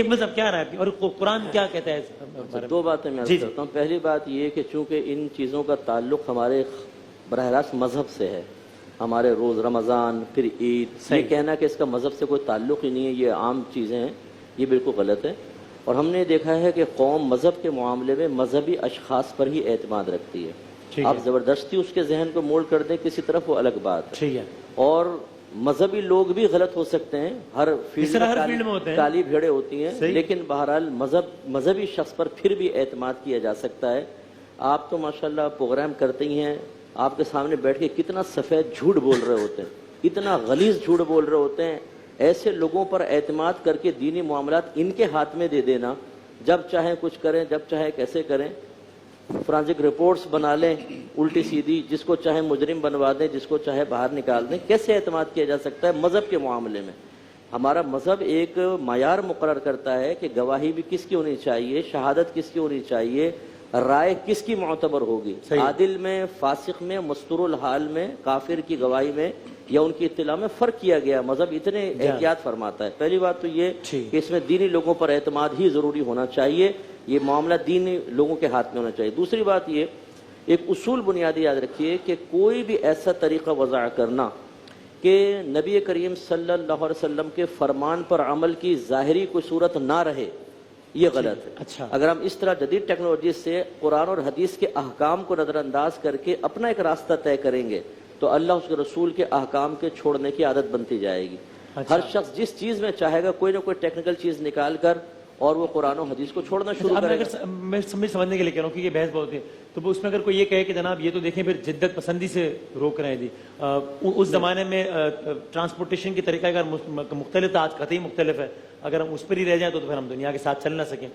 مذہب کیا رہا ہے اور قرآن کیا کہتا ہے؟ دو باتیں میں عرض کرتا ہوں. پہلی بات یہ کہ چونکہ ان چیزوں کا تعلق ہمارے براہ راست مذہب سے ہے، ہمارے روز رمضان پھر عید، یہ کہنا کہ اس کا مذہب سے کوئی تعلق ہی نہیں ہے، یہ عام چیزیں ہیں، یہ بالکل غلط ہے. اور ہم نے دیکھا ہے کہ قوم مذہب کے معاملے میں مذہبی اشخاص پر ہی اعتماد رکھتی ہے. آپ زبردستی اس کے ذہن کو موڑ کر دیں کسی طرف، وہ الگ بات ہے. اور مذہبی لوگ بھی غلط ہو سکتے ہیں، ہر فیلڈ میں کالی بھیڑیں ہوتی ہیں، لیکن بہرحال مذہبی شخص پر پھر بھی اعتماد کیا جا سکتا ہے. آپ تو ماشاءاللہ پروگرام کرتے ہی ہیں، آپ کے سامنے بیٹھ کے کتنا سفید جھوٹ بول رہے ہوتے ہیں، اتنا غلیظ جھوٹ بول رہے ہوتے ہیں. ایسے لوگوں پر اعتماد کر کے دینی معاملات ان کے ہاتھ میں دے دینا، جب چاہیں کچھ کریں، جب چاہیں کیسے کریں، فرانسک رپورٹس بنا لیں الٹی سیدھی، جس کو چاہے مجرم بنوا دیں، جس کو چاہے باہر نکال دیں. کیسے اعتماد کیا جا سکتا ہے مذہب کے معاملے میں؟ ہمارا مذہب ایک معیار مقرر کرتا ہے کہ گواہی بھی کس کی ہونی چاہیے، شہادت کس کی ہونی چاہیے، رائے کس کی معتبر ہوگی، عادل میں، فاسق میں، مستور الحال میں، کافر کی گواہی میں یا ان کی اطلاع میں فرق کیا گیا. مذہب اتنے احتیاط فرماتا ہے. پہلی بات تو یہ کہ اس میں دینی لوگوں پر اعتماد ہی ضروری ہونا چاہیے، یہ معاملہ دینی لوگوں کے ہاتھ میں ہونا چاہیے. دوسری بات یہ، ایک اصول بنیادی یاد رکھیے کہ کوئی بھی ایسا طریقہ وضع کرنا کہ نبی کریم صلی اللہ علیہ وسلم کے فرمان پر عمل کی ظاہری کوئی صورت نہ رہے، یہ غلط ہے. اگر ہم اس طرح جدید ٹیکنالوجی سے قرآن اور حدیث کے احکام کو نظر انداز کر کے اپنا ایک راستہ طے کریں گے تو اللہ اس کے رسول کے احکام کے چھوڑنے کی عادت بنتی جائے گی. ہر شخص جس چیز میں چاہے گا کوئی نہ کوئی ٹیکنیکل چیز نکال کر اور وہ قرآن و حدیث کو چھوڑنا شروع کرے گا. میں سمجھنے کے لیے کہہ رہا ہوں کہ یہ بحث بہت ہے، تو اس میں اگر کوئی یہ کہے کہ جناب یہ تو دیکھیں پھر جدت پسندی سے روک رہے ہیں جی، اس زمانے میں ٹرانسپورٹیشن کی طریقہ اگر مختلف تھا، آج قطعی مختلف ہے، اگر ہم اس پر ہی رہ جائیں تو پھر ہم دنیا کے ساتھ چل نہ سکیں.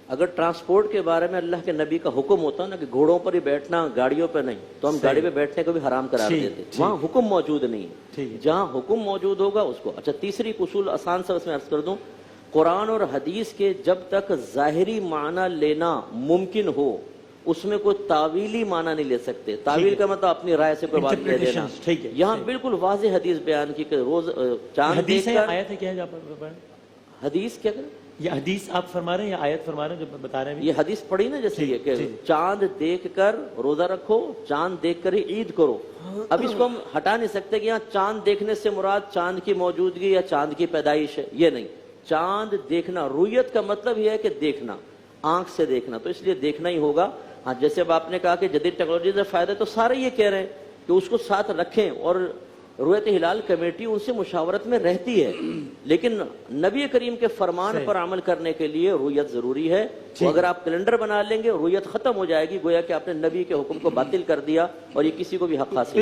اگر ٹرانسپورٹ کے بارے میں اللہ کے نبی کا حکم ہوتا نا کہ گھوڑوں پر ہی بیٹھنا، گاڑیوں پہ نہیں، تو ہم گاڑی پہ بیٹھنے کو بھی حرام قرار دیتے. وہاں حکم موجود نہیں ہے، جہاں حکم موجود ہوگا اس کو. اچھا، تیسری اصول آسان سا اس میں عرض کر دوں، قرآن اور حدیث کے جب تک ظاہری معنی لینا ممکن ہو اس میں کوئی تعویلی معنی نہیں لے سکتے. تعویل کا مطلب اپنی رائے سے کوئی بات کہہ دینا. یہاں بالکل واضح حدیث بیان کی کہ روز چاند دیکھ کر آیت ہے کیا ہے، حدیث کیا کریں، یہ حدیث آپ فرما رہے ہیں یا آیت فرما رہے ہیں جو بتا رہے ہیں؟ یہ حدیث پڑھی نا، جیسے یہ کہ چاند دیکھ کر روزہ رکھو، چاند دیکھ کر ہی عید کرو. اب اس کو ہم ہٹا نہیں سکتے کہ یہاں چاند دیکھنے سے مراد چاند کی موجودگی یا چاند کی پیدائش ہے، یہ نہیں. چاند دیکھنا، رویت کا مطلب یہ ہے کہ دیکھنا، آنکھ سے دیکھنا، تو اس لیے دیکھنا ہی ہوگا. ہاں، جیسے اب آپ نے کہا کہ جدید ٹیکنالوجی سے فائدہ، تو سارے یہ کہہ رہے ہیں کہ اس کو ساتھ رکھیں، اور رویت ہلال کمیٹی ان سے مشاورت میں رہتی ہے، لیکن نبی کریم کے فرمان پر عمل کرنے کے لیے رویت ضروری ہے. اگر آپ کیلنڈر بنا لیں گے رویت ختم ہو جائے گی، گویا کہ آپ نے نبی کے حکم کو باطل کر دیا اور یہ کسی کو بھی حق حاصل